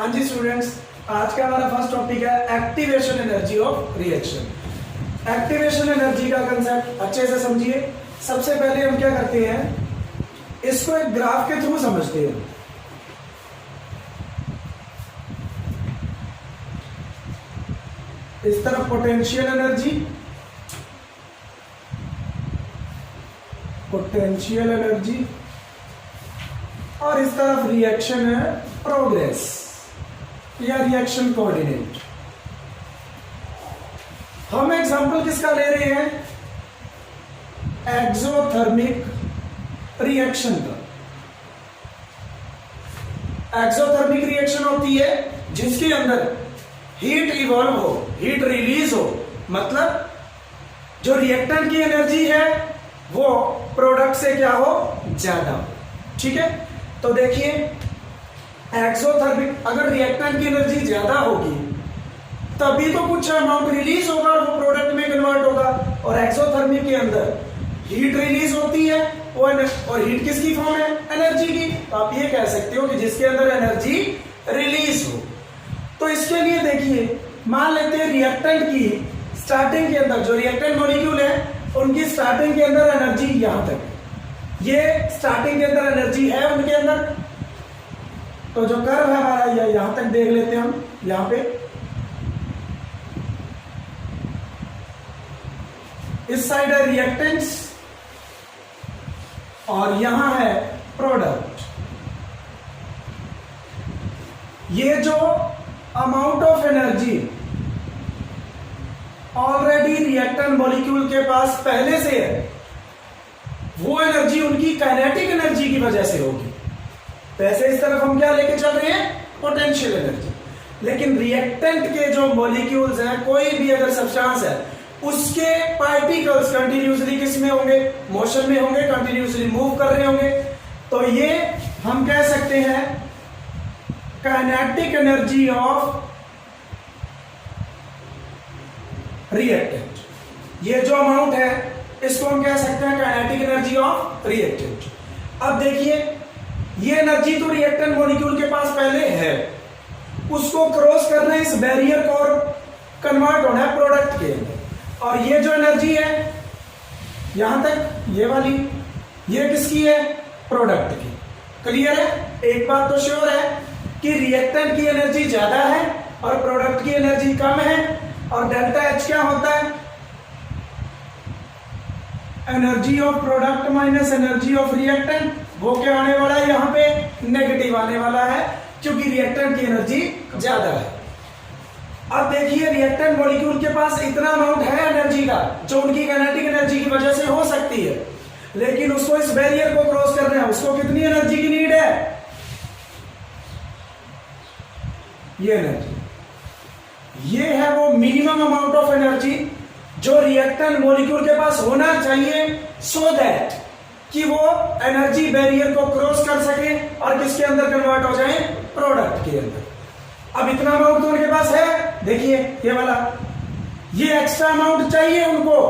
हाँ जी स्टूडेंट्स, आज का हमारा फर्स्ट टॉपिक है activation energy of reaction. Activation energy का कंसेप्ट अच्छे से समझिए। सबसे पहले हम क्या करते हैं, इसको एक ग्राफ के थ्रू समझते हैं। इस तरफ पोटेंशियल एनर्जी, और इस तरफ रिएक्शन है प्रोग्रेस या रिएक्शन कोऑर्डिनेट। हम एग्जांपल किसका ले रहे हैं, एक्सोथर्मिक रिएक्शन का। एक्सोथर्मिक रिएक्शन होती है जिसके अंदर हीट इवॉल्व हो, हीट रिलीज हो, मतलब जो रिएक्टेंट की एनर्जी है वो प्रोडक्ट से क्या हो, ज्यादा हो। ठीक है, तो देखिए एक्सोथर्मिक, अगर रिएक्टेंट की एनर्जी ज्यादा होगी तभी तो कुछ अमाउंट रिलीज होगा और वो प्रोडक्ट में कन्वर्ट होगा। और एक्सोथर्मिक के अंदर हीट रिलीज होती है और हीट किसकी फॉर्म है, एनर्जी की। तो आप ये कह सकते हो कि जिसके अंदर एनर्जी रिलीज हो। तो इसके लिए देखिए, मान लेते हैं रिएक्टेंट की स्टार्टिंग के अंदर, जो रिएक्टेंट मॉलिक्यूल है उनकी स्टार्टिंग के अंदर एनर्जी यहां तक, ये स्टार्टिंग के अंदर एनर्जी है उनके अंदर। तो जो कर्व है हमारा यहां तक देख लेते हैं हम। यहां पे इस साइड है रिएक्टेंट्स और यहां है प्रोडक्ट। ये जो amount of energy already reactant molecule के पास पहले से है, वो एनर्जी उनकी काइनेटिक एनर्जी की वजह से होगी। वैसे इस तरफ हम क्या लेके चल रहे हैं, पोटेंशियल एनर्जी। लेकिन रिएक्टेंट के जो मॉलिक्यूल्स हैं, कोई भी अगर सब्सटेंस है, उसके पार्टिकल्स कंटिन्यूसली किस में होंगे, मोशन में होंगे, कंटिन्यूसली मूव कर रहे होंगे। तो ये हम कह सकते हैं काइनेटिक एनर्जी ऑफ रिएक्टेंट। ये जो अमाउंट है इसको हम कह सकते हैं काइनेटिक एनर्जी ऑफ रिएक्टेंट। अब देखिए, ये एनर्जी तो रिएक्टेंट मॉलिक्यूल के पास पहले है, उसको क्रॉस करना है इस बैरियर को और कन्वर्ट होना है प्रोडक्ट के अंदर। और ये जो एनर्जी है यहां तक, ये वाली, ये किसकी है, प्रोडक्ट की। क्लियर है? एक बात तो श्योर है कि रिएक्टेंट की एनर्जी ज्यादा है और प्रोडक्ट की एनर्जी कम है। और डेल्टा एच क्या होता है, energy of product minus energy of reactant. वो क्या आने वाला है, यहां पे नेगेटिव आने वाला है क्योंकि रिएक्टेंट की एनर्जी ज्यादा है। अब देखिए, रिएक्टेंट मॉलिक्यूल के पास इतना अमाउंट है एनर्जी का जो उनकी काइनेटिक एनर्जी की वजह से हो सकती है, लेकिन उसको इस बैरियर को क्रॉस करना है, उसको कितनी एनर्जी की नीड है, ये एनर्जी। ये है वो मिनिमम अमाउंट ऑफ एनर्जी जो रिएक्टेंट मॉलिक्यूल के पास होना चाहिए, सो दैट कि वो एनर्जी बैरियर को क्रॉस कर सके और किसके अंदर कन्वर्ट हो जाए, प्रोडक्ट के अंदर। अब इतना अमाउंट तो उनके पास है, देखिए ये वाला, ये एक्स्ट्रा अमाउंट चाहिए उनको।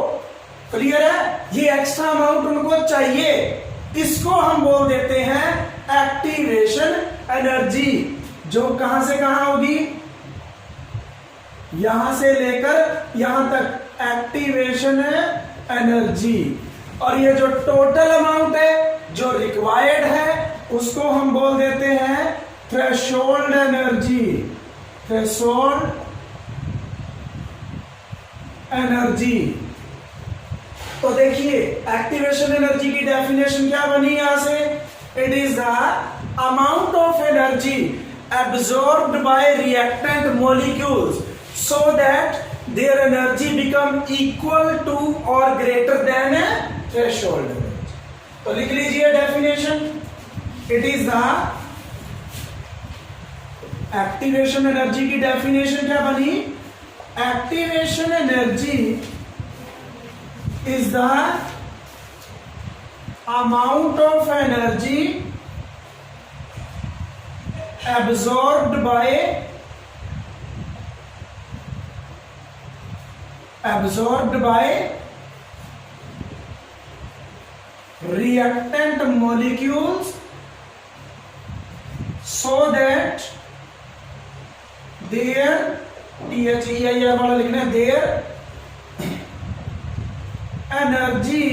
क्लियर है? ये एक्स्ट्रा अमाउंट उनको चाहिए, इसको हम बोल देते हैं एक्टिवेशन एनर्जी, जो कहां से कहां होगी, यहां से लेकर यहां तक एक्टिवेशन एनर्जी। और ये जो टोटल अमाउंट है जो रिक्वायर्ड है, उसको हम बोल देते हैं थ्रेशोल्ड एनर्जी। Threshold energy. तो देखिए, एक्टिवेशन एनर्जी की डेफिनेशन क्या बनी यहां से, it is the amount of energy absorbed by reactant molecules so that their energy become equal to or greater than a threshold energy। तो लिख लीजिए definition, it is the activation energy की definition क्या बनी, activation energy is the amount of energy absorbed by reactant molecules so that there, THEIR वाला लिखना है, their energy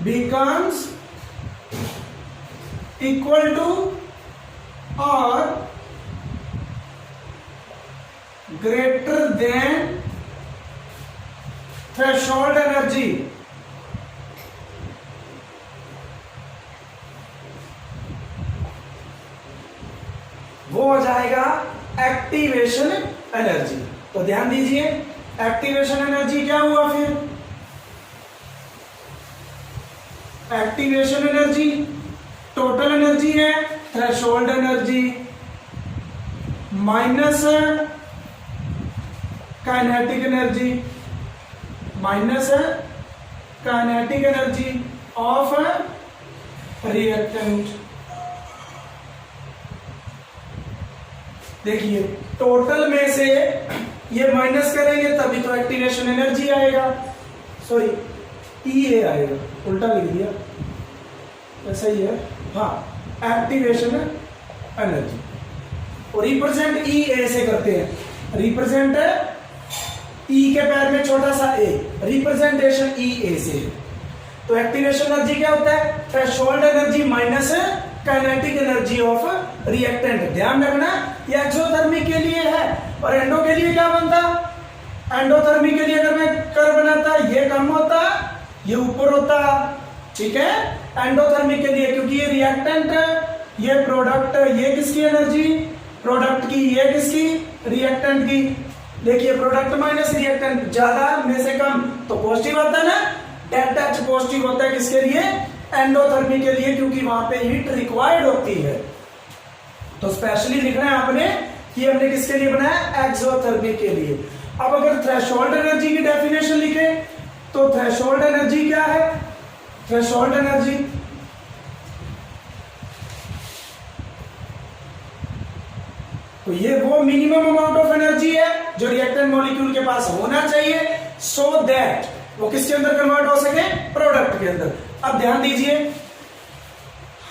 becomes equal to or greater than threshold energy। वो हो जाएगा activation energy. तो ध्यान दीजिए, एक्टिवेशन एनर्जी क्या हुआ फिर? एक्टिवेशन एनर्जी टोटल एनर्जी है, threshold energy minus kinetic energy, minus kinetic energy of reactant. देखिए टोटल में से ये माइनस करेंगे तभी तो एक्टिवेशन एनर्जी आएगा, सॉरी EA आएगा, उल्टा लिख दिया, ऐसा ही है। हाँ, एक्टिवेशन एनर्जी और रिप्रेजेंट EA से करते हैं, रिप्रेजेंट E के पैर में छोटा सा A, रिप्रेजेंटेशन EA से। तो एक्टिवेशन एनर्जी क्या होता है? Threshold energy minus kinetic energy of reactant. ध्यान रखना ये एक्सोथर्मिक के लिए है, और एंडो के लिए क्या बनता? एंडोथर्मिक के लिए अगर मैं कर्व बनाता ये कम होता, ये ऊपर होता, ठीक है। एंडोथर्मिक के लिए क्योंकि ये रिएक्टेंट, ये प्रोडक्ट, ये किसकी एनर्जी? प्रोडक्ट की, ये किसकी? रिएक्टेंट की। देखिए प्रोडक्ट माइनस रिएक्टेंट, ज्यादा में से कम तो पॉजिटिव आता है ना, डेल्टा H पॉजिटिव होता है किसके लिए? एंडोथर्मी के लिए, क्योंकि वहां पे हीट रिक्वायर्ड होती है। तो स्पेशली लिखना है आपने कि हमने किसके लिए बनाया? एक्सोथर्मी के लिए। अब अगर थ्रेशोल्ड एनर्जी की डेफिनेशन लिखे तो थ्रेशोल्ड एनर्जी क्या है? थ्रेशोल्ड एनर्जी तो ये वो मिनिमम अमाउंट ऑफ एनर्जी है जो रिएक्टेंट मॉलिक्यूल के पास होना चाहिए, सो दैट वो किसके अंदर कन्वर्ट हो सके? प्रोडक्ट के अंदर। अब ध्यान दीजिए,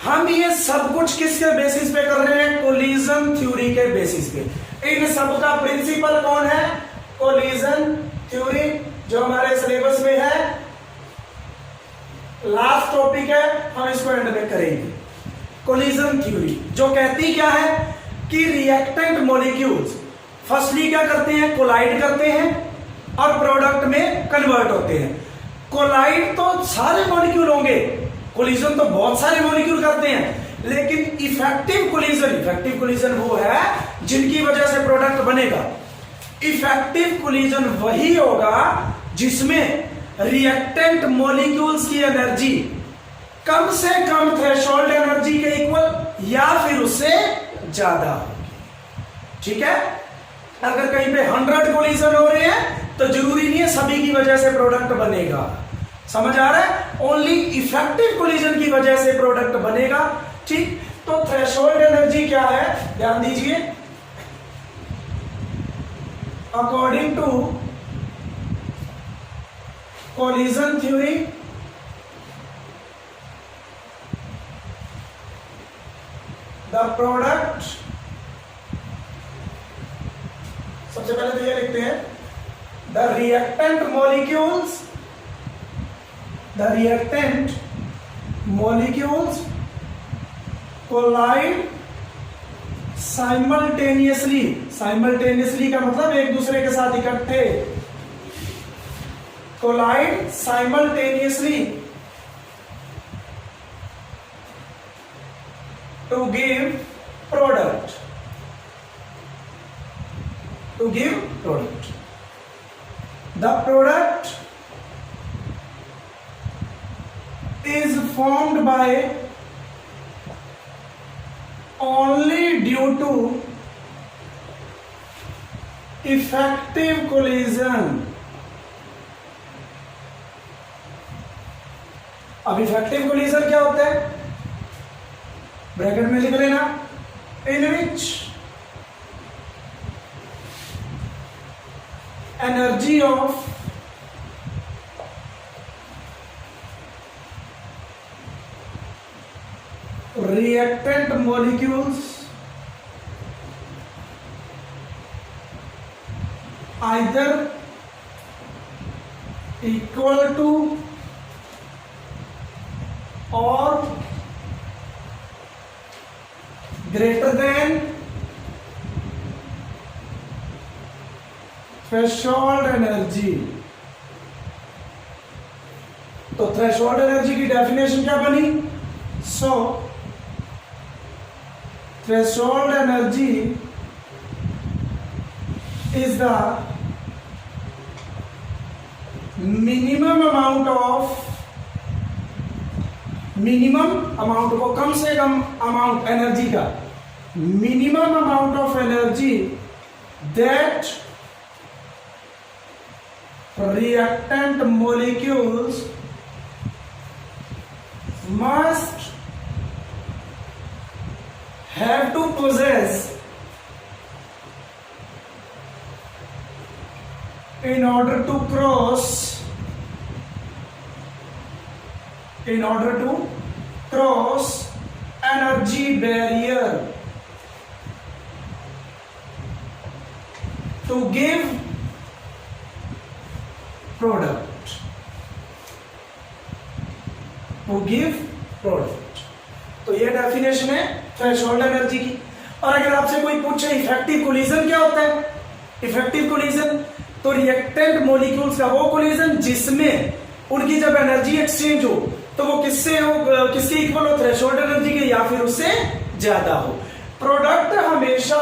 हम ये सब कुछ किसके बेसिस पे कर रहे हैं? कोलिजन थ्योरी के बेसिस पे। इन सब का प्रिंसिपल कौन है? कोलिजन थ्योरी, जो हमारे सिलेबस में है, लास्ट टॉपिक है, हम इसको एंड में करेंगे। कोलिजन थ्योरी जो कहती क्या है कि रिएक्टेंट मॉलिक्यूल्स फर्स्टली क्या करते हैं? कोलाइड करते हैं और प्रोडक्ट में कन्वर्ट होते हैं। कोलाइड तो सारे मॉलिक्यूल होंगे, कोलिजन तो बहुत सारे मॉलिक्यूल करते हैं, लेकिन इफेक्टिव कोलिजन वो है जिनकी वजह से प्रोडक्ट बनेगा। इफेक्टिव कोलिजन वही होगा जिसमें रिएक्टेंट मॉलिक्यूल्स की एनर्जी कम से कम थ्रेशोल्ड एनर्जी के इक्वल या फिर उससे ज्यादा होगी, ठीक है। अगर कहीं पे 100 कोलिजन हो रहे हैं तो जरूरी नहीं है सभी की वजह से प्रोडक्ट बनेगा, समझ आ रहा है? ओनली इफेक्टिव कोलिजन की वजह से प्रोडक्ट बनेगा, ठीक। तो थ्रेशोल्ड एनर्जी क्या है? ध्यान दीजिए, according to collision theory the product, सबसे पहले तो ये लिखते हैं the reactant molecules collide simultaneously का मतलब एक दूसरे के साथ इकट्ठे, collide simultaneously to give product, the product is formed by only due to effective collision। अब इफेक्टिव कोलिजन क्या होता है? ब्रैकेट में लिख लेना, in which energy of reactant molecules either equal to और ग्रेटर देन थ्रेशोल्ड एनर्जी। तो threshold energy की डेफिनेशन क्या बनी? So threshold energy is the minimum amount को कम से कम अमाउंट एनर्जी का minimum amount of energy that reactant molecules must have to possess in order to cross energy barrier to give product. तो ये डेफिनेशन है थ्रेशोल्ड एनर्जी की। और अगर आपसे कोई पूछे इफेक्टिव कोलिजन क्या होता है, इफेक्टिव कोलिजन तो रिएक्टेंट मॉलिक्यूल्स का वो कोलिजन जिसमें उनकी जब एनर्जी एक्सचेंज हो तो वो किससे हो, किसके इक्वल हो, थ्रेशोल्ड एनर्जी के या फिर उससे ज्यादा हो। प्रोडक्ट हमेशा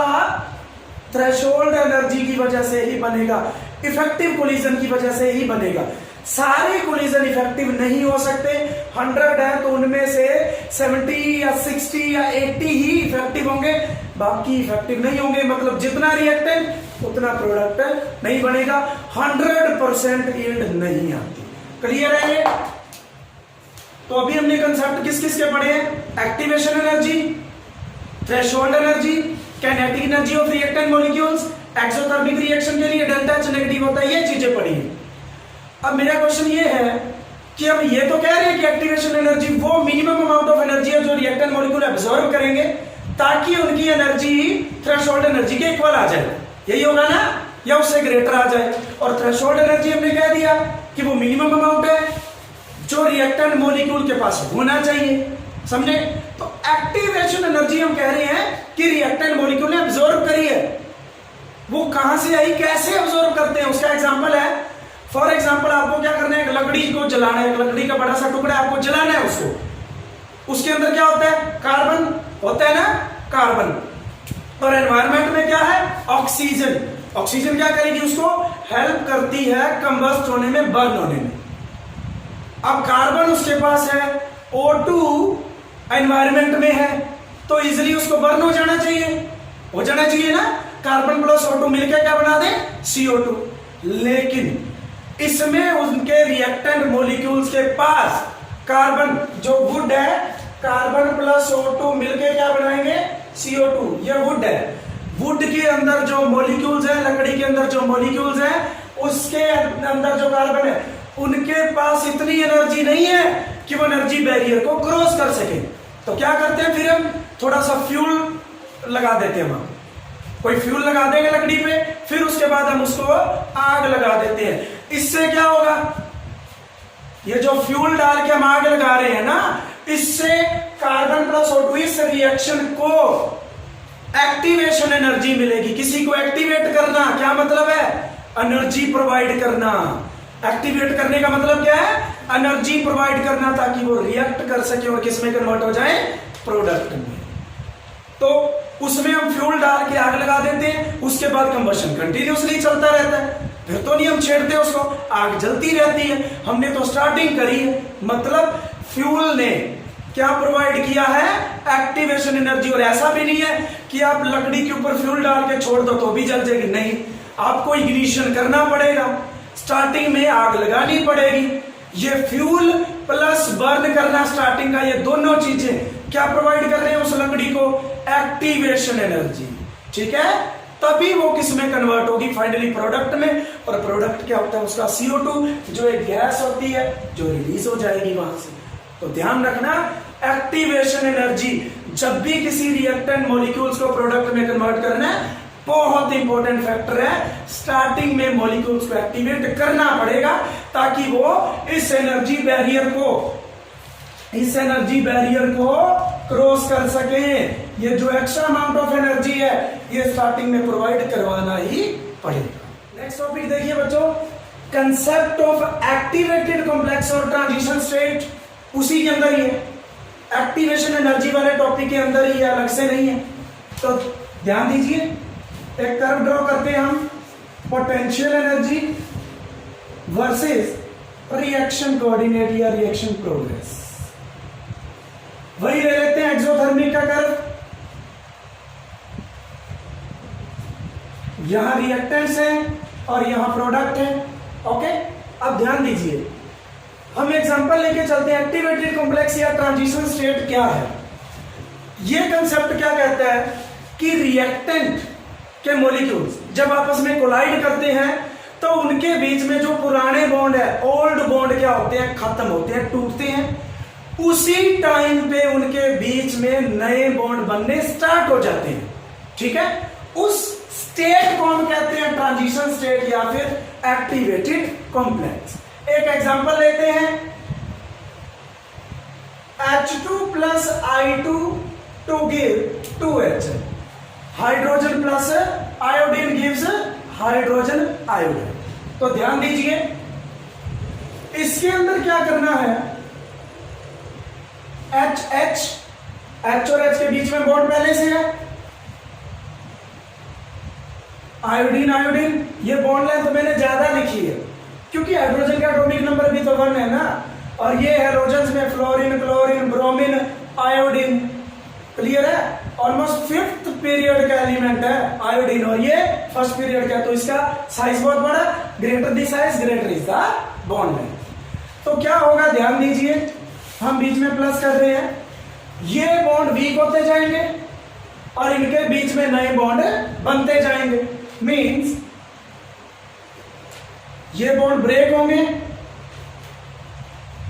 थ्रेशोल्ड एनर्जी की वजह से ही बनेगा, इफेक्टिव कोलिजन की वजह से ही बनेगा। सारे कोलिजन इफेक्टिव नहीं हो सकते। 100 है तो उनमें से 70 या 60 या 80 ही इफेक्टिव होंगे, बाकी इफेक्टिव नहीं होंगे। मतलब जितना रिएक्टेंट उतना प्रोडक्ट नहीं बनेगा। 100% यील्ड नहीं आती। क्लियर है ये? तो अभी हमने कंसेप्ट किस किस के पढ़े हैं? Activation energy, threshold energy, kinetic energy of reactant molecules, exothermic reaction के लिए डेल्टा एच नेगेटिव होता है, ये चीजें पढ़ी है। अब मेरा क्वेश्चन ये है कि हम ये तो कह रहे हैं कि एक्टिवेशन एनर्जी वो मिनिमम अमाउंट ऑफ एनर्जी है जो रिएक्टेंट मॉलिक्यूल एब्जॉर्ब करेंगे ताकि उनकी एनर्जी थ्रेशोल्ड एनर्जी के इक्वल आ जाए, यही होगा ना, या उससे ग्रेटर आ जाए। और थ्रेशोल्ड एनर्जी हमने कह दिया कि वो मिनिमम अमाउंट है जो रिएक्टेंट मॉलिक्यूल के पास होना चाहिए। समझे? तो एक्टिवेशन एनर्जी हम कह रहे हैं कि रिएक्टेंट मॉलिक्यूल ने एब्जॉर्ब करी है। वो कहां से आई, कैसे एब्जॉर्ब करते हैं, उसका एग्जांपल है। फॉर एग्जांपल आपको क्या करना है, एक लकड़ी को जलाना है, एक लकड़ी का बड़ा सा टुकड़ा आपको जलाना है उसको। उसके अंदर क्या होता है? कार्बन होता है ना, कार्बन। और एनवायरनमेंट में क्या है? ऑक्सीजन। ऑक्सीजन क्या करेगी? उसको हेल्प करती है कंबस्ट होने में, बर्न होने में। अब कार्बन उसके पास है, O2 एनवायरनमेंट में है, तो इजिली उसको बर्न हो जाना चाहिए ना। कार्बन प्लस O2 मिलकर क्या बना दे? CO2। लेकिन इसमें उनके रिएक्टेंट मॉलिक्यूल्स के पास कार्बन जो वुड है, कार्बन प्लस O2 मिलकर क्या बनाएंगे? CO2। ये वुड है। वुड के अंदर जो मॉलिक्यूल्स है, लकड़ी के अंदर जो मॉलिक्यूल्स है, उसके अंदर जो कार्बन है, उनके पास इतनी एनर्जी नहीं है कि वो एनर्जी बैरियर को क्रॉस कर सके। तो क्या करते हैं फिर हम? थोड़ा सा फ्यूल लगा देते हैं। हम कोई फ्यूल लगा देंगे लकड़ी पे, फिर उसके बाद हम उसको आग लगा देते हैं। इससे क्या होगा? ये जो फ्यूल डाल के हम आग लगा रहे हैं ना, इससे कार्बन प्लस O2 इस रिएक्शन को एक्टिवेशन एनर्जी मिलेगी। किसी को एक्टिवेट करना क्या मतलब है? एनर्जी प्रोवाइड करना। एक्टिवेट करने का मतलब क्या है? एनर्जी प्रोवाइड करना, ताकि वो रिएक्ट कर सके और किसमें कन्वर्ट हो जाए? प्रोडक्ट में। तो उसमें हम फ्यूल डाल के आग लगा देते हैं, उसके बाद कंबशन कंटिन्यूसली चलता रहता है, फिर तो नहीं हम छेड़ते उसको, आग जलती रहती है। हमने तो स्टार्टिंग करी है। मतलब फ्यूल ने क्या प्रोवाइड किया है? Activation energy. और ऐसा भी नहीं है कि आप लकड़ी के ऊपर फ्यूल डाल के छोड़ दो तो भी जल जाएगी, नहीं, आपको इग्निशन करना पड़ेगा, स्टार्टिंग में आग लगानी पड़ेगी। ये फ्यूल प्लस बर्न करना स्टार्टिंग का, ये दोनों चीजें क्या प्रोवाइड कर रहे हैं उस लकड़ी को? Activation energy. ठीक है? तभी वो किस में कन्वर्ट होगी? फाइनली प्रोडक्ट में। और प्रोडक्ट क्या होता है उसका? CO2, जो एक गैस होती है जो रिलीज हो जाएगी वहां से। तो ध्यान रखना, एक्टिवेशन एनर्जी जब भी किसी रिएक्टेंट मॉलिक्यूल्स को प्रोडक्ट में कन्वर्ट करना है, बहुत इंपॉर्टेंट फैक्टर है। स्टार्टिंग में मॉलिक्यूल्स को एक्टिवेट करना पड़ेगा ताकि वो इस एनर्जी बैरियर को क्रॉस कर सके। ये जो एक्स्ट्रा अमाउंट ऑफ एनर्जी है ये स्टार्टिंग में प्रोवाइड करवाना ही पड़ेगा। नेक्स्ट टॉपिक देखिए बच्चों, कंसेप्ट ऑफ एक्टिवेटेड कॉम्प्लेक्स और ट्रांजिशन स्टेट उसी के अंदर ही है, एक्टिवेशन एनर्जी वाले टॉपिक के अंदर ही है, अलग से नहीं है। तो ध्यान दीजिए, एक कर्व ड्रॉ करते हैं हम, potential energy versus reaction coordinate या रिएक्शन प्रोग्रेस। वही ले लेते हैं एक्सोथर्मिक का कर्व, यहां रिएक्टेंट्स है और यहां प्रोडक्ट है। ओके, अब ध्यान दीजिए, हम एग्जांपल लेके चलते हैं। एक्टिवेटेड कॉम्प्लेक्स या ट्रांजिशन स्टेट क्या है? ये कंसेप्ट क्या कहता है कि रिएक्टेंट के मॉलिक्यूल्स जब आपस में कोलाइड करते हैं तो उनके बीच में जो पुराने बॉन्ड है, ओल्ड बॉन्ड क्या होते हैं, खत्म होते हैं, टूटते हैं। उसी टाइम पे उनके बीच में नए बॉन्ड बनने स्टार्ट हो जाते हैं। ठीक है, उस स्टेट को हम कहते हैं ट्रांजिशन स्टेट या फिर एक्टिवेटेड कॉम्प्लेक्स। एक एग्जांपल लेते हैं, H2 plus I2 to give 2H, hydrogen plus iodine gives hydrogen iodine. तो ध्यान दीजिए, इसके अंदर क्या करना है, H और H के बीच में बॉन्ड पहले से है, आयोडीन, ये बॉन्ड लेंथ तो मैंने ज्यादा लिखी है क्योंकि हाइड्रोजन का एटॉमिक नंबर भी तो 1 है ना, और ये हैलोजेंस में fluorine, chlorine, bromine, iodine. Clear है? ऑलमोस्ट 5th पीरियड का एलिमेंट है आयोडीन और ये 1st पीरियड का, तो इसका साइज बहुत बड़ा, greater the size greater is the bond length. तो क्या होगा, ध्यान दीजिए, हम बीच में प्लस कर रहे हैं, ये बॉन्ड वीक होते जाएंगे और इनके बीच में नए बॉन्ड बनते जाएंगे। मींस ये बॉन्ड ब्रेक होंगे,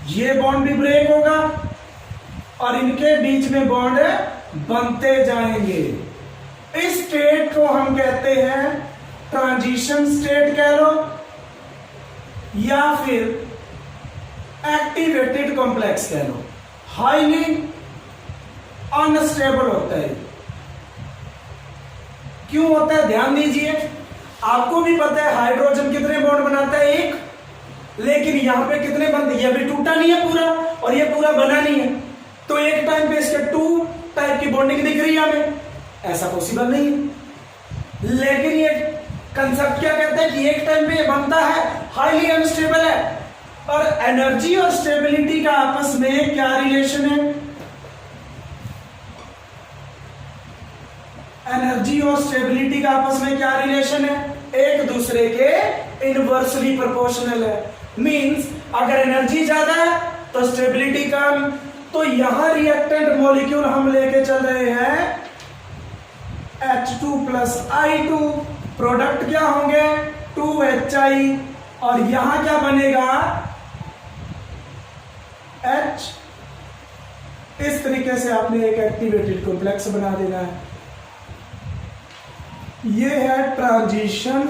ये बॉन्ड भी ब्रेक होगा और इनके बीच में बॉन्ड बनते जाएंगे। इस स्टेट को हम कहते हैं ट्रांजिशन स्टेट कह लो या फिर एक्टिवेटेड कॉम्प्लेक्स कह लो। हाईली अनस्टेबल होता है। क्यों होता है, ध्यान दीजिए, आपको भी पता है हाइड्रोजन कितने बॉन्ड बनाता है, एक, लेकिन यहां पे कितने बनते, ये भी टूटा नहीं है पूरा और ये पूरा बना नहीं है, तो एक टाइम पे इसके 2 टाइप की बॉन्डिंग दिख रही है हमें, ऐसा पॉसिबल नहीं है। लेकिन ये कंसेप्ट क्या कहता है कि एक टाइम पे ये बनता है, हाईली अनस्टेबल है, और एनर्जी और स्टेबिलिटी का आपस में क्या रिलेशन है, एनर्जी और स्टेबिलिटी का आपस में क्या रिलेशन है, एक दूसरे के इनवर्सली प्रोपोर्शनल है। मींस अगर एनर्जी ज्यादा है तो स्टेबिलिटी कम। तो यहां रिएक्टेंट मॉलिक्यूल हम लेके चल रहे हैं H2 plus I2, प्रोडक्ट क्या होंगे 2HI, और यहां क्या बनेगा H। इस तरीके से आपने एक एक्टिवेटेड कॉम्प्लेक्स बना देना है। ये है ट्रांजिशन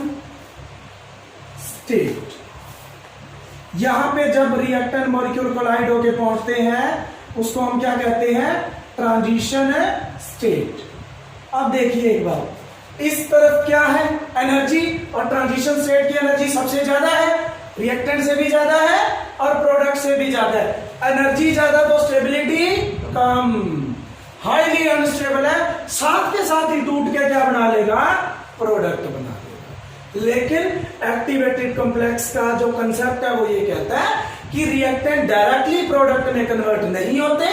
स्टेट। यहां पे जब रिएक्टेंट मॉलिक्यूल कोलाइड होके पहुंचते हैं उसको हम क्या कहते हैं, ट्रांजिशन स्टेट। अब देखिए एक बार, इस तरफ क्या है एनर्जी, और ट्रांजिशन स्टेट की एनर्जी सबसे ज्यादा है, रिएक्टेंट से भी ज्यादा है और प्रोडक्ट से भी ज्यादा है। एनर्जी ज्यादा तो स्टेबिलिटी कम, हाईली अनस्टेबल है, साथ के साथ ही टूट के क्या बना लेगा, प्रोडक्ट बना लेगा। लेकिन एक्टिवेटेड कॉम्प्लेक्स का जो कंसेप्ट है वो ये कहता है कि रिएक्टेंट डायरेक्टली प्रोडक्ट में कन्वर्ट नहीं होते,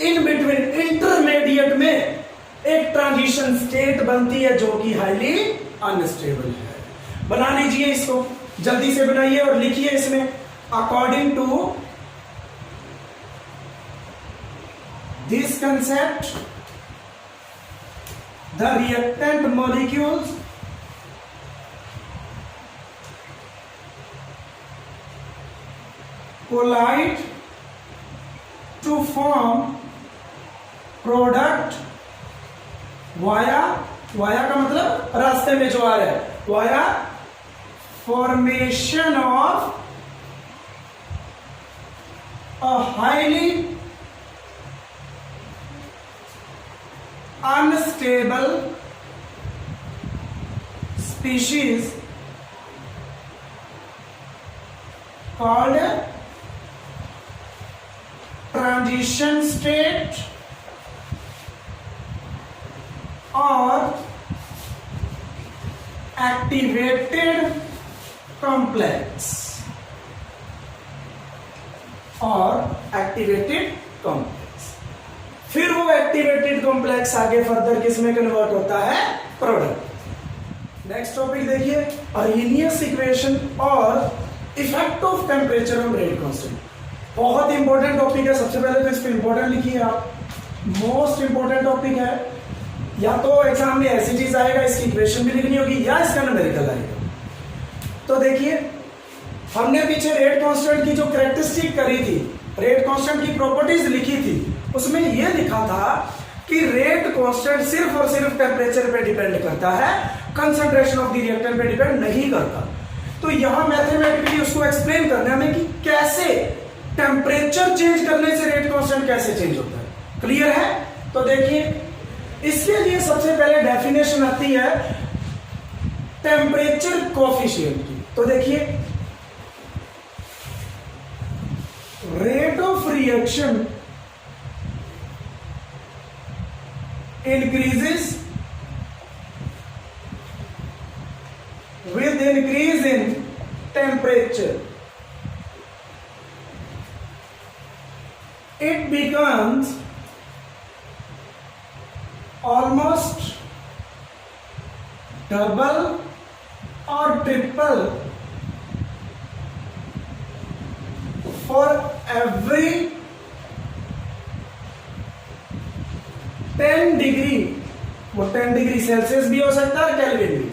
इन बिटवीन इंटरमीडिएट में एक ट्रांजिशन स्टेट बनती है जो कि हाईली अनस्टेबल है। बना लीजिए इसको, जल्दी से बनाइए और लिखिए इसमें, according to this concept, the reactant molecules collide to form product via via का मतलब रास्ते में जो आ रहा है, via formation of a highly unstable species called transition state or activated complex फिर वो एक्टिवेटेड कॉम्प्लेक्स आगे फर्दर किस में कन्वर्ट होता है, प्रोडक्ट। नेक्स्ट टॉपिक देखिए, अरेनियस इक्वेशन और effect of temperature on rate constant. बहुत इंपॉर्टेंट टॉपिक है, सबसे पहले तो इस पे इंपॉर्टेंट लिखिए आप, मोस्ट इंपॉर्टेंट टॉपिक है। या तो एग्जाम में ऐसी चीज आएगा, इसकी इक्वेशन भी लिखनी होगी, या इसका न्यूमेरिकल आएगा। तो देखिए, हमने पीछे रेट कांस्टेंट की जो कैरेक्टरिस्टिक करी थी, रेट कांस्टेंट की प्रॉपर्टीज लिखी थी, उसमें यह लिखा था कि रेट कांस्टेंट सिर्फ और सिर्फ टेम्परेचर पे डिपेंड करता है, कंसंट्रेशन ऑफ द रिएक्टेंट पे डिपेंड नहीं करता। तो यहां मैथमेटिकली उसको एक्सप्लेन करना है हमें कि कैसे टेम्परेचर चेंज करने से रेट कांस्टेंट कैसे चेंज होता है। क्लियर है? तो देखिए, इसके लिए सबसे पहले डेफिनेशन आती है टेम्परेचर कोफिशिएंट की। तो देखिए, rate of reaction increases with increase in temperature. It becomes almost double or triple for every 10 degree, वो 10 डिग्री सेल्सियस भी हो सकता है, केल्विन भी,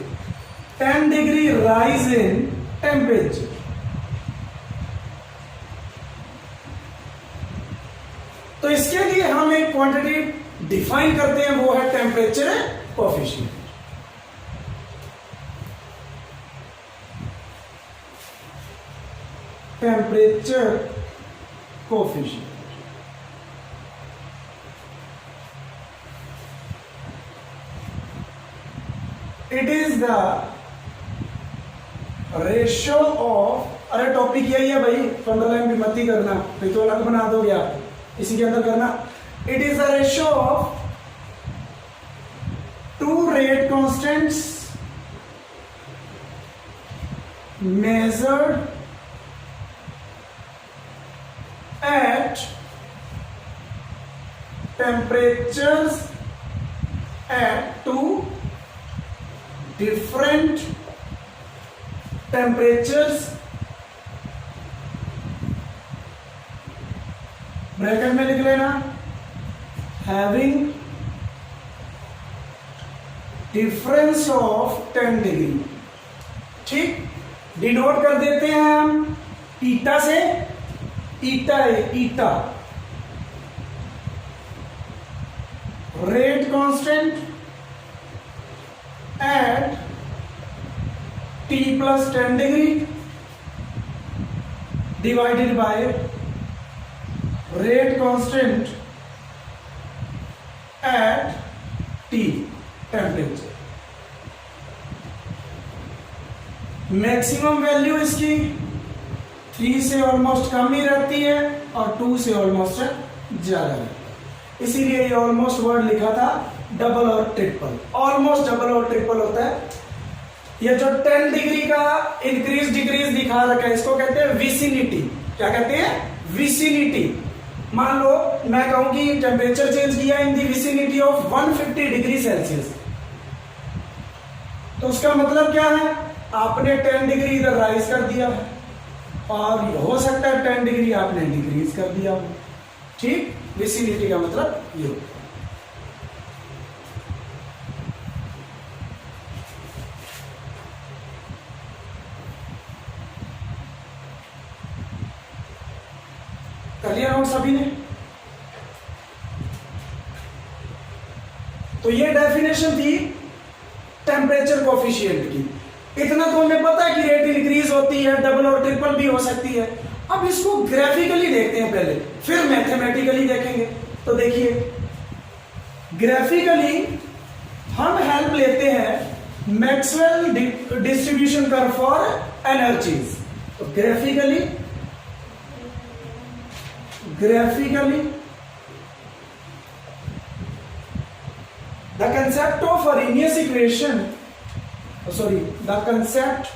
10 डिग्री राइज इन टेम्परेचर। तो इसके लिए हम एक क्वांटिटी डिफाइन करते हैं, वो है temperature coefficient. Temperature coefficient it is the ratio of, अरे टॉपिक यही है भाई, अंडरलाइन भी मत ही करना, फिर तो अलग बना दोगे आप, इसी के अंदर करना। It is the ratio of two rate constants measured at temperatures at two different temperatures, bracket में लिख लेना, having difference of 10 डिग्री। ठीक, डिनोट कर देते हैं हम ईटा से, ईटा है eta, rate constant at T plus 10 degree divided by rate constant at T temperature। Maximum value इसकी 3 से ऑलमोस्ट कम ही रहती है और 2 से ऑलमोस्ट ज्यादा रहती है, इसीलिए ये ऑलमोस्ट वर्ड लिखा था डबल और ट्रिपल। ऑलमोस्ट डबल और ट्रिपल होता है। ये जो 10 डिग्री का इंक्रीज डिक्रीज दिखा रखा है, इसको कहते हैं विसिनिटी। क्या कहते हैं? विसिनिटी। मान लो मैं कहूं कि टेम्परेचर चेंज किया इन दी विसिनिटी ऑफ 150 डिग्री सेल्सियस, तो उसका मतलब क्या है? आपने 10 डिग्री इधर राइज कर दिया है और हो सकता है 10 डिग्री आपने डिक्रीज कर दिया। ठीक, विसिनिटी का मतलब ये होता है। कर लिया नोट सभी ने? तो ये डेफिनेशन थी टेम्परेचर कोफिशिएंट की। इतना तो हमें पता है कि रेट इंक्रीज होती है, डबल और ट्रिपल भी हो सकती है। अब इसको ग्राफिकली देखते हैं पहले, फिर मैथमेटिकली देखेंगे। तो देखिए, ग्राफिकली हम हेल्प लेते हैं Maxwell distribution curve for energies. तो graphically the concept of Arrhenius equation, sorry the concept,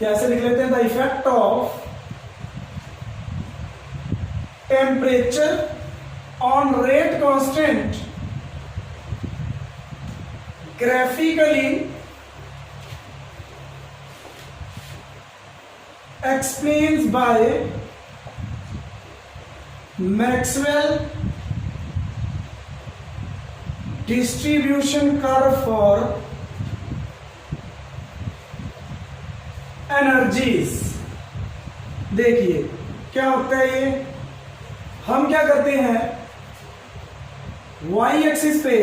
कैसे लिख लेते हैं, the effect of temperature on rate constant graphically explains by Maxwell distribution curve for energies। देखिए क्या होता है ये, हम क्या करते हैं, y एक्सिस पे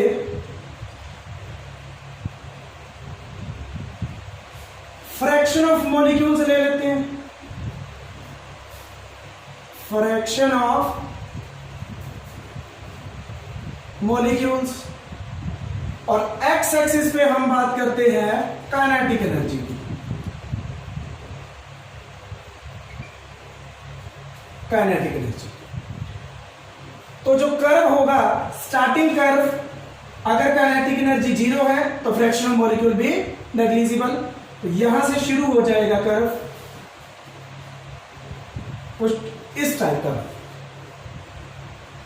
फ्रैक्शन ऑफ मॉलिक्यूल्स ले लेते हैं, फ्रैक्शन ऑफ मॉलिक्यूल्स, और एक्स एक्सिस पे हम बात करते हैं काइनेटिक एनर्जी की। काइनेटिक एनर्जी, तो जो कर्व होगा, स्टार्टिंग कर्व, अगर काइनेटिक एनर्जी 0 है तो फ्रैक्शन ऑफ मॉलिक्यूल भी नेग्लिजिबल। तो यहां से शुरू हो जाएगा कर्व कुछ इस टाइप का।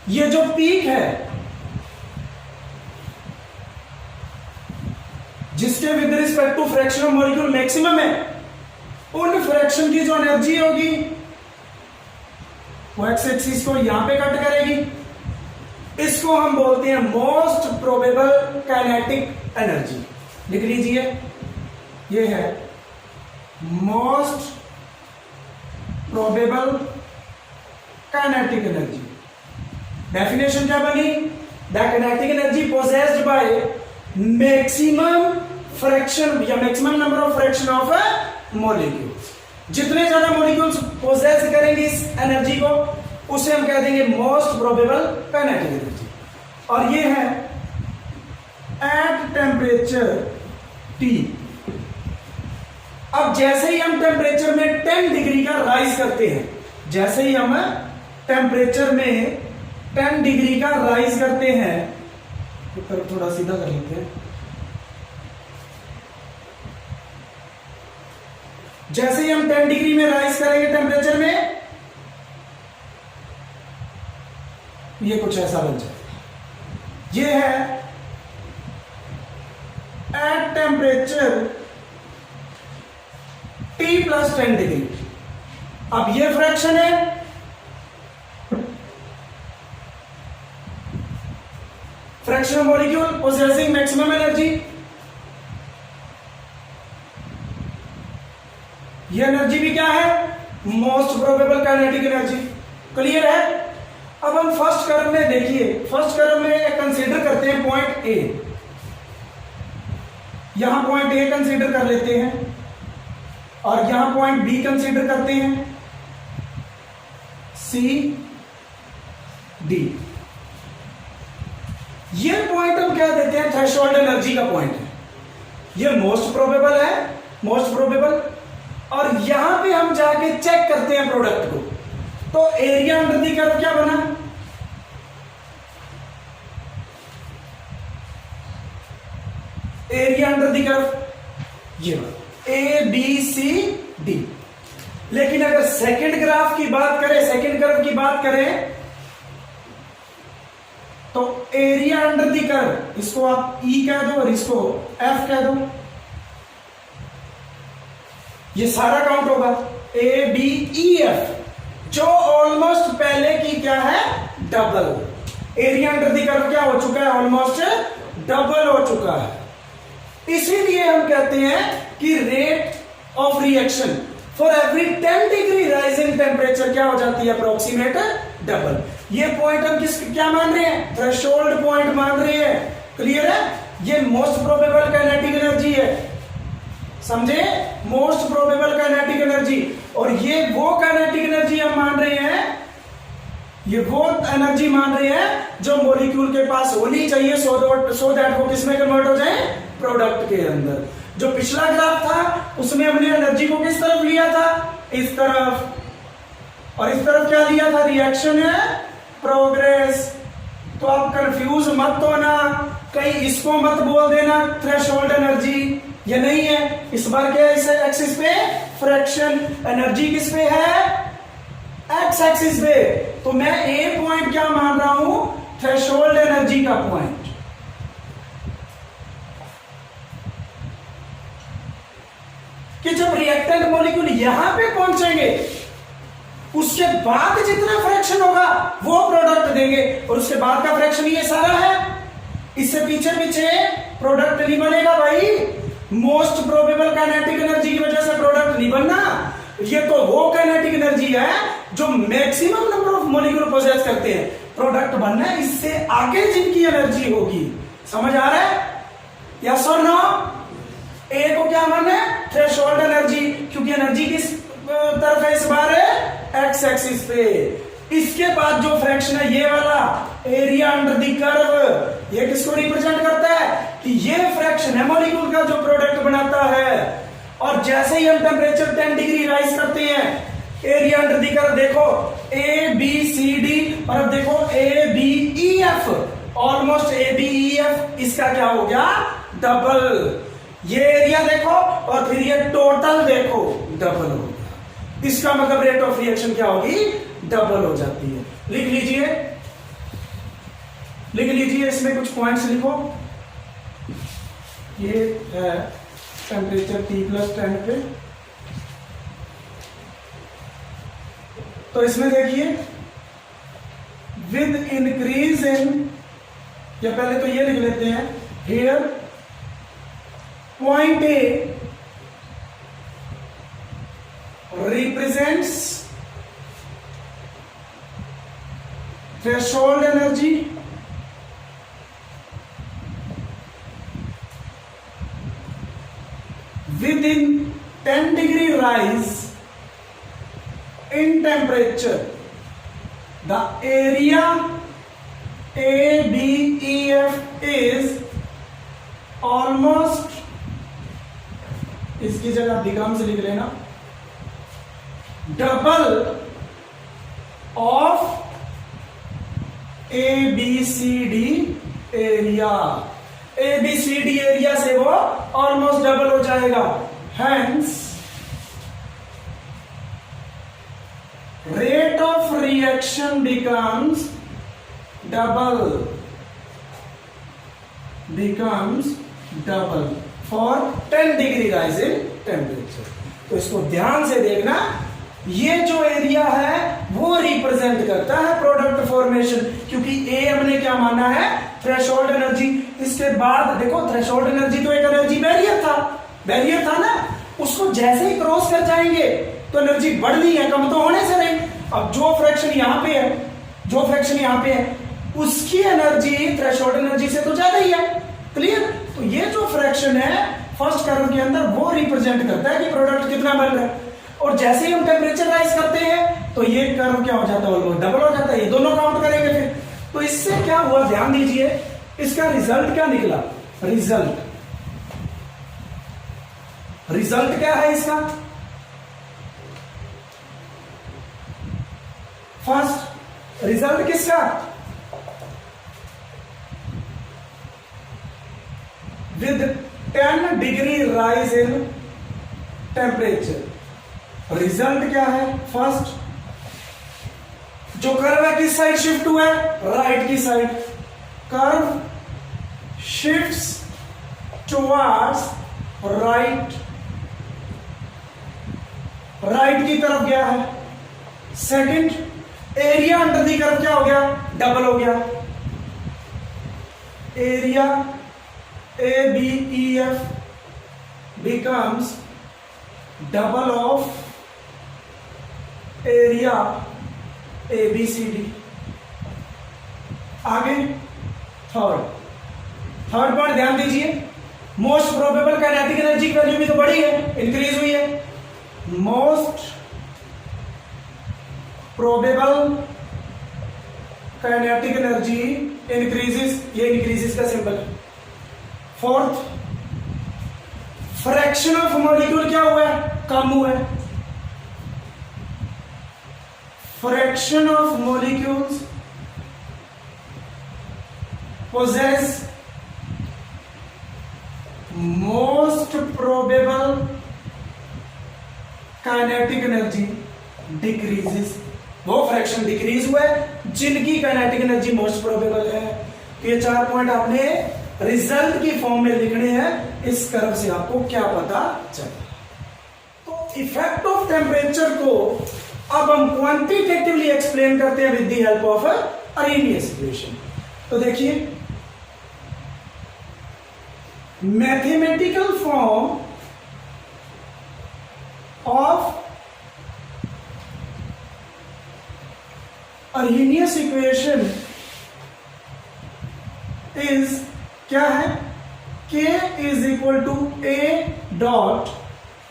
ये जो पीक है जिसके with respect to fraction of molecule maximum है, उन फ्रैक्शन की जो एनर्जी होगी वो एक्स एक्सिस को यहां पे कट करेगी। इसको हम बोलते हैं मोस्ट प्रोबेबल काइनेटिक एनर्जी। लिख लीजिए, ये है most probable kinetic energy. Definition क्या बनी, the kinetic energy possessed by maximum fraction या maximum number of fraction of molecules. जितने ज्यादा मॉलिक्यूल्स पोजेस करेंगे इस एनर्जी को, उसे हम कह देंगे मोस्ट प्रोबेबल काइनेटिक एनर्जी। और ये है एट टेम्परेचर T। अब जैसे ही हम टेम्परेचर में 10 डिग्री का राइज करते हैं, जैसे ही हम टेम्परेचर में 10 डिग्री का राइज करते हैं, तो थोड़ा सीधा कर लेते हैं, जैसे ही हम 10 डिग्री में राइज करेंगे टेम्परेचर में, ये कुछ ऐसा बन जाएगा। ये है at temperature T plus 10 degree. अब ये फ्रैक्शन है, fraction of molecule possessing maximum energy. ये एनर्जी भी क्या है, most probable kinetic energy. Clear है। अब हम फर्स्ट कर्व में देखिए, फर्स्ट कर्व में कंसीडर करते हैं पॉइंट ए। यहां पॉइंट ए कंसीडर कर लेते हैं और यहां पॉइंट बी कंसीडर करते हैं, सी डी। ये पॉइंट हम क्या देते हैं, थ्रेशोल्ड एनर्जी का पॉइंट है। ये मोस्ट प्रोबेबल है, मोस्ट प्रोबेबल। और यहां पे हम जाके चेक करते हैं प्रोडक्ट को, तो एरिया अंडर दी कर्व क्या बना, एरिया अंडर दी कर्व ये बना ए बी सी डी। लेकिन अगर सेकंड ग्राफ की बात करें, सेकंड कर्व की बात करें, तो एरिया अंडर दी कर्व, इसको आप ई कह दो और इसको एफ कह दो, ये सारा काउंट होगा ए बी ई एफ, जो ऑलमोस्ट पहले की क्या है, double. Area under the curve क्या हो चुका है, ऑलमोस्ट डबल हो चुका है। इसीलिए हम कहते हैं कि rate of reaction for every 10 degree rising temperature क्या हो जाती है, अप्रोक्सीमेट डबल। ये पॉइंट हम क्या मान रहे हैं, थ्रेशोल्ड पॉइंट मान रहे हैं। क्लियर है। ये मोस्ट प्रोबेबल काइनेटिक एनर्जी है, समझे, मोस्ट प्रोबेबल काइनेटिक एनर्जी। और ये वो काइनेटिक एनर्जी हम मान रहे हैं, ये वो एनर्जी मान रहे हैं जो मॉलिक्यूल के पास होनी चाहिए सो दैट वो किसमें कन्वर्ट हो जाए, प्रोडक्ट के अंदर। जो पिछला ग्राफ था उसमें हमने एनर्जी को किस तरफ लिया था, इस तरफ, और इस तरफ क्या लिया था, रिएक्शन है प्रोग्रेस। तो आप कंफ्यूज मत होना, कहीं इसको मत बोल देना थ्रेशोल्ड एनर्जी, ये नहीं है। इस बार क्या है, इस एक्सिस पे फ्रैक्शन, एनर्जी किस पे है, एक्स एक्सिस पे। तो मैं ए पॉइंट क्या मान रहा हूं, थ्रेशोल्ड एनर्जी का पॉइंट। कि जब रिएक्टेंट मॉलिक्यूल यहां पे पहुंचेंगे उसके बाद जितना फ्रैक्शन होगा वो प्रोडक्ट देंगे, और उसके बाद का फ्रैक्शन ये सारा है, इससे पीछे पीछे प्रोडक्ट नहीं बनेगा भाई। मोस्ट प्रोबेबल काइनेटिक एनर्जी की वजह से प्रोडक्ट नहीं बनना। ये तो वो काइनेटिक एनर्जी है जो maximum number of molecule possess करते हैं, प्रोडक्ट बनना है इससे आगे जिनकी एनर्जी होगी। समझ आ रहा है, यस और नो? ए को क्या मानना है, थ्रेशोल्ड एनर्जी, क्योंकि एनर्जी किस तरफ है इस बार, एक्स एक्सिस पे। इसके बाद जो फ्रैक्शन है ये वाला एरिया अंडर द कर्व, ये किसको रिप्रेजेंट करता है, कि ये फ्रैक्शन है मॉलिक्यूल का जो प्रोडक्ट बनाता है। और जैसे ही हम टेम्परेचर 10 डिग्री राइज करते हैं, एरिया अंडर द कर्व देखो ए बी सी डी, और अब देखो A B E F, almost A B E F, इसका क्या हो गया, डबल। ये एरिया देखो और फिर ये टोटल देखो, डबल हो गया। इसका मतलब रेट ऑफ रिएक्शन क्या होगी, डबल हो जाती है। लिख लीजिए, लिख लीजिए, इसमें कुछ पॉइंट्स लिखो। ये है टेम्परेचर T+10 पे, तो इसमें देखिए विद इंक्रीज इन, या पहले तो ये लिख लेते हैं, here point A represents threshold energy within 10 degree rise in temperature. The area ABEF is almost, इसकी जगह बिकम्स लिख लेना, double of ABCD area. ABCD area से वो ऑलमोस्ट डबल हो जाएगा। Hence rate of reaction becomes double for 10 degree rise in temperature. तो इसको ध्यान से देखना, ये जो एरिया है वो रिप्रेजेंट करता है प्रोडक्ट फॉर्मेशन, क्योंकि ए हमने क्या माना है, थ्रेशोल्ड एनर्जी। इसके बाद देखो थ्रेशोल्ड एनर्जी तो एक एनर्जी बैरियर था ना, उसको जैसे ही क्रॉस कर जाएंगे तो एनर्जी बढ़नी है, कम तो होने से नहीं। अब जो फ्रैक्शन यहां पे है, उसकी एनर्जी थ्रेशोल्ड एनर्जी से तो ज्यादा ही है, क्लियर। तो ये जो फ्रैक्शन है फर्स्ट कर्व के अंदर वो रिप्रेजेंट करता है कि प्रोडक्ट कितना बन रहा है। और जैसे ही हम टेम्परेचर राइज करते हैं तो ये कर्व क्या हो जाता है, ऑलमोस्ट डबल हो जाता है। ये दोनों काउंट करेंगे फिर, तो इससे क्या हुआ, ध्यान दीजिए, इसका रिजल्ट क्या निकला, रिजल्ट क्या है इसका, फर्स्ट रिजल्ट किसका, with 10 degree rise in temperature, result क्या है, फर्स्ट जो कर्व है किस साइड शिफ्ट हुआ है, राइट की side, curve shifts towards right की तरफ गया है। Second, area under the curve क्या हो गया, डबल हो गया। Area ABEF becomes double of area ABCD। आगे थर्ड पॉइंट ध्यान दीजिए, मोस्ट प्रोबेबल काइनेटिक एनर्जी की वैल्यू भी तो बढ़ी है, इंक्रीज हुई है। Most probable kinetic energy increases, ये इंक्रीजेस का सिंबल है। फोर्थ, फ्रैक्शन ऑफ मॉलिक्यूल क्या हुआ है, कम हुआ है। Fraction of molecules possess most probable kinetic energy decreases, वो फ्रैक्शन डिक्रीज हुआ है जिनकी काइनेटिक एनर्जी मोस्ट प्रोबेबल है। ये 4 पॉइंट आपने रिजल्ट की फॉर्म में लिखने हैं, इस कर्व से आपको क्या पता चला। तो इफेक्ट ऑफ टेम्परेचर को अब हम क्वांटिटेटिवली एक्सप्लेन करते हैं with the help of Arrhenius equation. तो देखिए, mathematical form of Arrhenius equation is क्या है, K is equal to A dot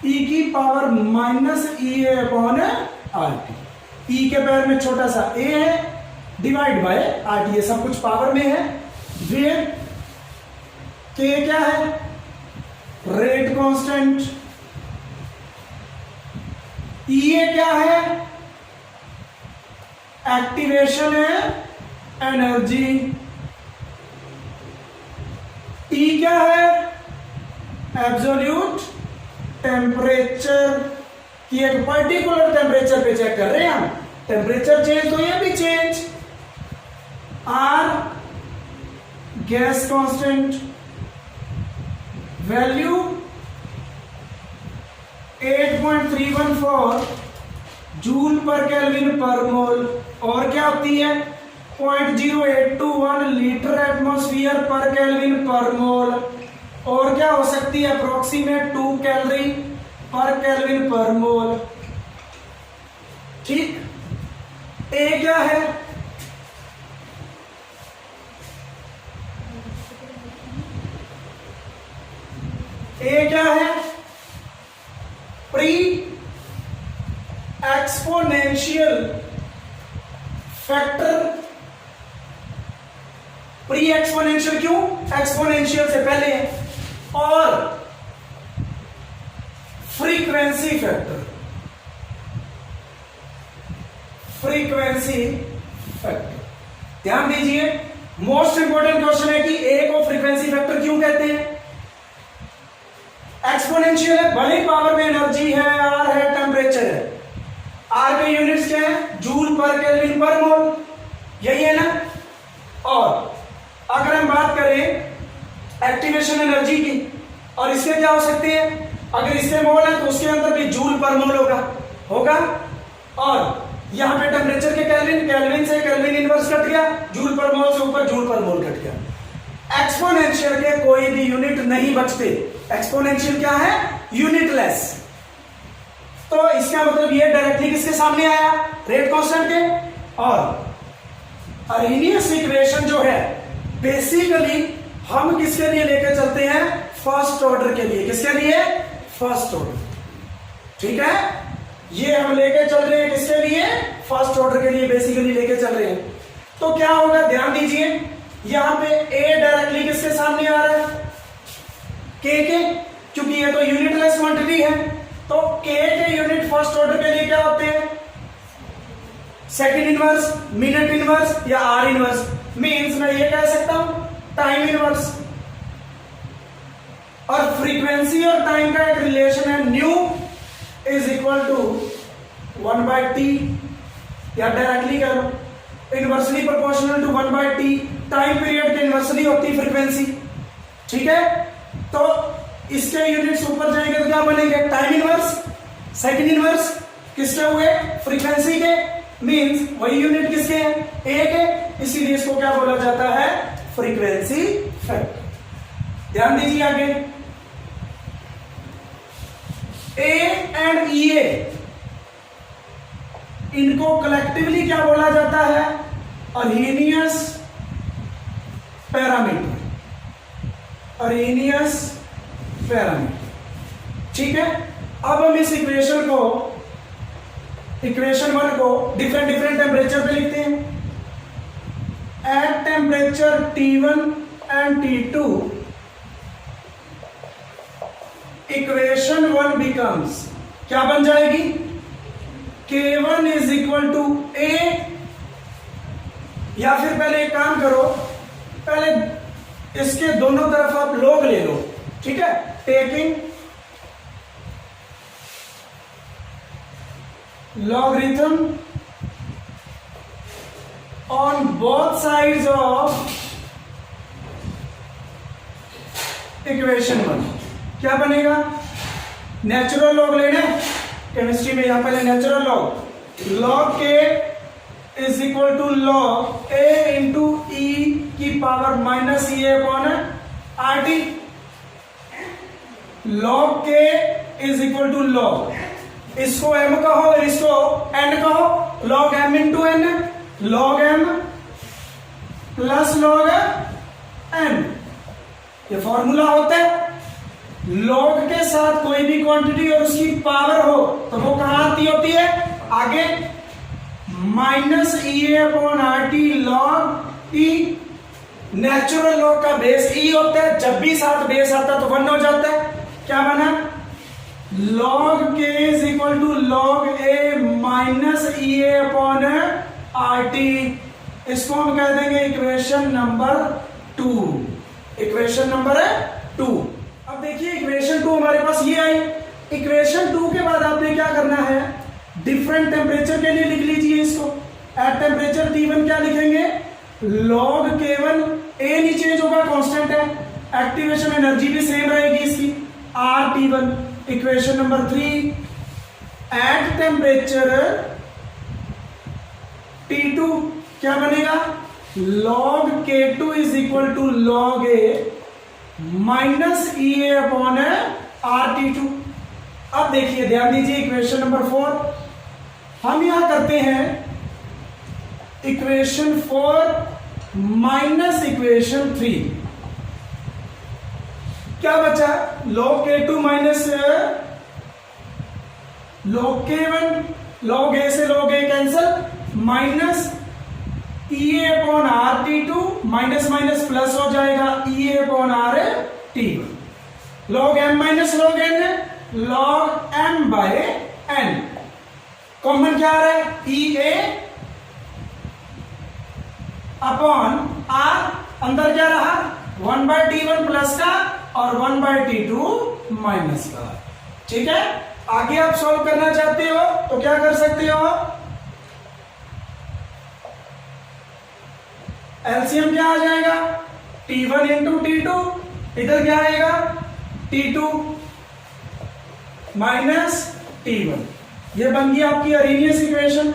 E की power minus E A upon R T. E के पैर में छोटा सा a है, डिवाइड बाय आर टी, ये सब कुछ पावर में है। वेर K क्या है, रेट कांस्टेंट। E ए क्या है, एक्टिवेशन है एनर्जी। E क्या है, एब्सोल्यूट टेम्परेचर, कि एक पर्टिकुलर टेम्परेचर पे चेक कर रहे हैं हम, टेम्परेचर चेंज तो ये भी change. R gas constant, value 8.314 joule पर केल्विन पर मोल, और क्या होती है 0.0821 लीटर एटमॉस्फेयर पर केल्विन पर मोल, और क्या हो सकती है अप्रोक्सीमेट 2 कैलोरी पर केल्विन पर मोल। ठीक, ए क्या है, ए क्या है, pre exponential factor. Pre exponential क्यों, एक्सपोनेंशियल से पहले है। और फ्रीक्वेंसी फैक्टर, फ्रीक्वेंसी फैक्टर ध्यान दीजिए, मोस्ट इंपॉर्टेंट क्वेश्चन है कि ए को फ्रीक्वेंसी फैक्टर क्यों कहते हैं। एक्सपोनेंशियल है, भले पावर में एनर्जी है, आर है, टेम्परेचर है। आर के यूनिट्स क्या है, जूल पर केल्विन पर मोल, यही है ना। और अगर हम बात करें एक्टिवेशन एनर्जी की, और इसके क्या हो सकते हैं, अगर इसके मोल है तो उसके अंदर भी जूल पर मोल होगा। और यहां पे टेम्परेचर के केल्विन, केल्विन से केल्विन इनवर्स कट गया, जूल पर मोल से ऊपर जूल पर मोल कट गया। एक्सपोनेंशियल के कोई भी यूनिट नहीं बचते। एक्सपोनेंशियल क्या है, यूनिटलेस। तो इसका मतलब ये डायरेक्टली किसके सामने आया, रेट कांस्टेंट के। और अरेनियस इक्वेशन जो है बेसिकली हम किसके लिए लेके चलते हैं, फर्स्ट ऑर्डर के लिए। किसके लिए, फर्स्ट ऑर्डर। ठीक है, ये हम लेके चल रहे हैं किसके लिए, फर्स्ट ऑर्डर के लिए बेसिकली लेके चल रहे हैं। तो क्या होगा, ध्यान दीजिए, यहां पे ए डायरेक्टली किसके सामने आ रहा है, के, क्योंकि ये तो यूनिटलेस क्वांटिटी है। तो के यूनिट फर्स्ट ऑर्डर के लिए क्या होते हैं, सेकंड इनवर्स, मिनट इनवर्स या आर इनवर्स। मींस मैं ये कह सकता हूं टाइम इनवर्स। और फ्रीक्वेंसी और टाइम का एक रिलेशन है, new is equal to 1/t, या डायरेक्टली करो inversely proportional to 1/t। Time period के इनवर्सली होती फ्रीक्वेंसी। ठीक है, तो इसके यूनिट्स ऊपर जाएंगे तो क्या बनेंगे, टाइम इनवर्स, सेकंड इनवर्स किसके हुए, फ्रीक्वेंसी के। मींस वही यूनिट किसके हैं, ए के, इसीलिए इसको क्या बोला जाता है, फ्रीक्वेंसी फैक्टर। ध्यान दीजिए आगे, ए एंड ई ए, इनको कलेक्टिवली क्या बोला जाता है, अरेनियस पैरामीटर। Arrhenius parameter. ठीक है, अब हम इस इक्वेशन को, इक्वेशन 1 को डिफरेंट टेम्परेचर पे लिखते हैं। At temperature T1 and T2 equation 1 becomes, क्या बन जाएगी? K1 is equal to A, या फिर पहले एक काम करो, पहले इसके दोनों तरफ आप लॉग ले लो। ठीक है, taking logarithm on both sides of equation 1, क्या बनेगा? नेचुरल लॉग लेना केमिस्ट्री में, यहां पहले natural log, log k is equal to log A into e की power minus E upon R T. Log k is equal to log, इसको m कहो और इसको n कहो, log m into n, log m plus log n, ये formula होता है। log के साथ कोई भी क्वांटिटी और उसकी पावर हो तो वो कहां आती होती है? आगे माइनस ई upon R T log e. Natural log का बेस ई होता है, जब भी साथ बेस आता है तो 1 हो जाता है। क्या बना? log k is equal to log a minus E upon R T. इसको हम कह देंगे इक्वेशन नंबर 2, इक्वेशन नंबर 2। अब देखिए इक्वेशन 2 हमारे पास ये आई। इक्वेशन 2 के बाद आपने क्या करना है? डिफरेंट टेम्परेचर के लिए लिख लीजिए इसको। एट टेम्परेचर T1 क्या लिखेंगे? log K1, a नहीं चेंज होगा, कांस्टेंट है, एक्टिवेशन एनर्जी भी सेम रहेगी इसकी, RT1। Equation number 3, at temperature T2 क्या बनेगा? log K2 is equal to log A minus E upon RT2। अब देखिए, ध्यान दीजिए इक्वेशन नंबर 4, हम यहां करते हैं इक्वेशन 4 माइनस इक्वेशन 3। क्या बचा? log K2 minus log K1, log A से log A cancel, minus E upon R T two, minus minus plus हो जाएगा E upon R T one. log m minus log n है, log m by n। Common क्या आ रहा है? ई A upon are, अंदर क्या रहा? 1 बाय T1 प्लस का और 1 बाय T2 माइनस का। ठीक है, आगे आप सॉल्व करना चाहते हो तो क्या कर सकते हो? एलसीएम क्या आ जाएगा? T1 इंटू T2, इधर क्या आएगा? T2 minus T1। ये बन गई आपकी अरेनियस इक्वेशन।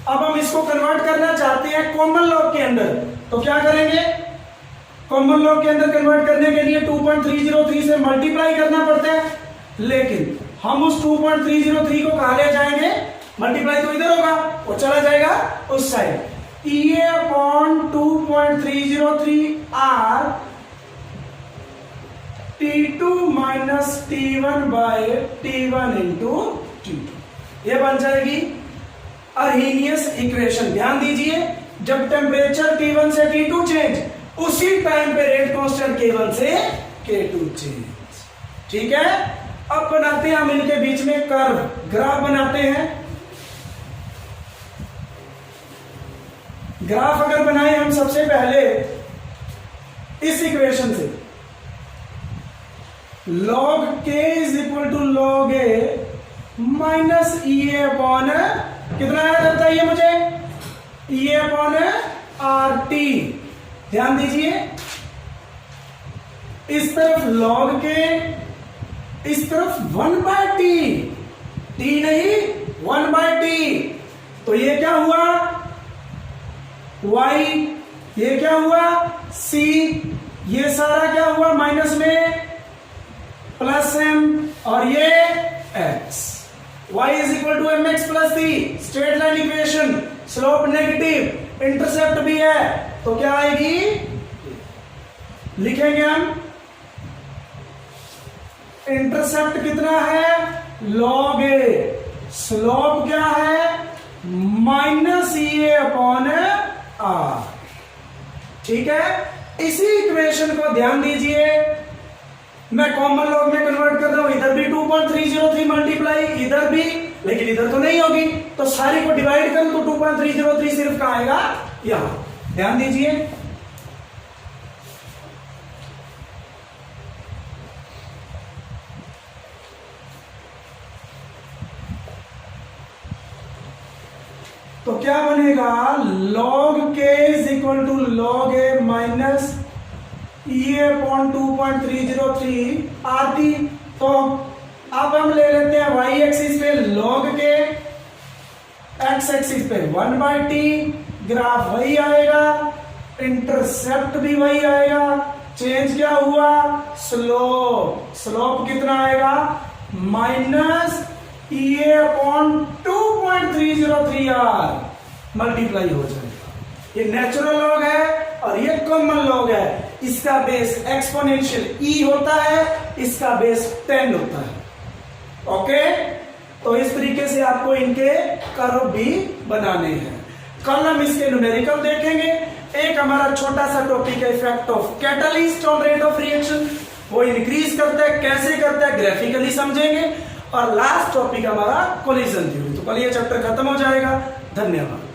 अब हम इसको कन्वर्ट करना चाहते हैं कॉमन लॉग के अंदर, तो क्या करेंगे? कॉमन लॉग के अंदर कन्वर्ट करने के लिए 2.303 से मल्टीप्लाई करना पड़ता है, लेकिन हम उस 2.303 को कहां ले जाएंगे? मल्टीप्लाई तो इधर होगा, वो चला जाएगा उस side. E upon 2.303 R T2 minus T1 by T1 into T2, ये बन जाएगी अरहेनियस इक्वेशन। ध्यान दीजिए, जब टेम्परेचर T1 से T2 चेंज, उसी टाइम पे रेट कांस्टेंट K1 से K2 चेंज। ठीक है, अब बनाते हैं हम इनके बीच में कर्व, ग्राफ बनाते हैं। ग्राफ अगर बनाए हम सबसे पहले इस इक्वेशन से, log k is equal to log a minus E upon, कितना याद रहता है ये मुझे? E upon R T. ध्यान दीजिए, इस तरफ log के, इस तरफ 1 बाय टी, टी नहीं 1 बाय टी। तो ये क्या हुआ? y, ये क्या हुआ? c, ये सारा क्या हुआ? माइनस में प्लस m, और ये x। y is equal to M X plus C, straight line equation, slope negative, intercept भी है, तो क्या आएगी? लिखेंगे हम इंटरसेप्ट कितना है लॉग ए, स्लोप क्या है -EA/r। ठीक है, इसी इक्वेशन को ध्यान दीजिए, मैं कॉमन लॉग में कन्वर्ट कर रहा हूं, इधर भी 2.303 मल्टीप्लाई, इधर भी, लेकिन इधर तो नहीं होगी, तो सारी को डिवाइड करूं तो 2.303 सिर्फ कहां आएगा यहां। ध्यान दीजिए, तो क्या बनेगा log k is equal to log a minus EA/2.303 RT। तो अब हम ले लेते हैं y एक्सिस पे log k, x एक्सिस पे 1/t, ग्राफ वही आएगा, इंटरसेप्ट भी वही आएगा, चेंज क्या हुआ स्लोप, स्लोप कितना आएगा -EA/2.303r मल्टीप्लाई हो जाएगा। ये नेचुरल लॉग है और ये कॉमन लॉग है, इसका बेस एक्सपोनेंशियल e होता है, इसका बेस 10 होता है। ओके, तो इस तरीके से आपको इनके कर्व भी बनाने हैं। कल हम इसके न्यूमेरिकल देखेंगे। एक हमारा छोटा सा टॉपिक है effect of catalyst on rate of reaction, वो इंक्रीज करता है, कैसे करता है ग्राफिकली समझेंगे। और लास्ट टॉपिक हमारा कोलिजन थ्योरी। तो कल ये चैप्टर खत्म हो जाएगा। धन्यवाद।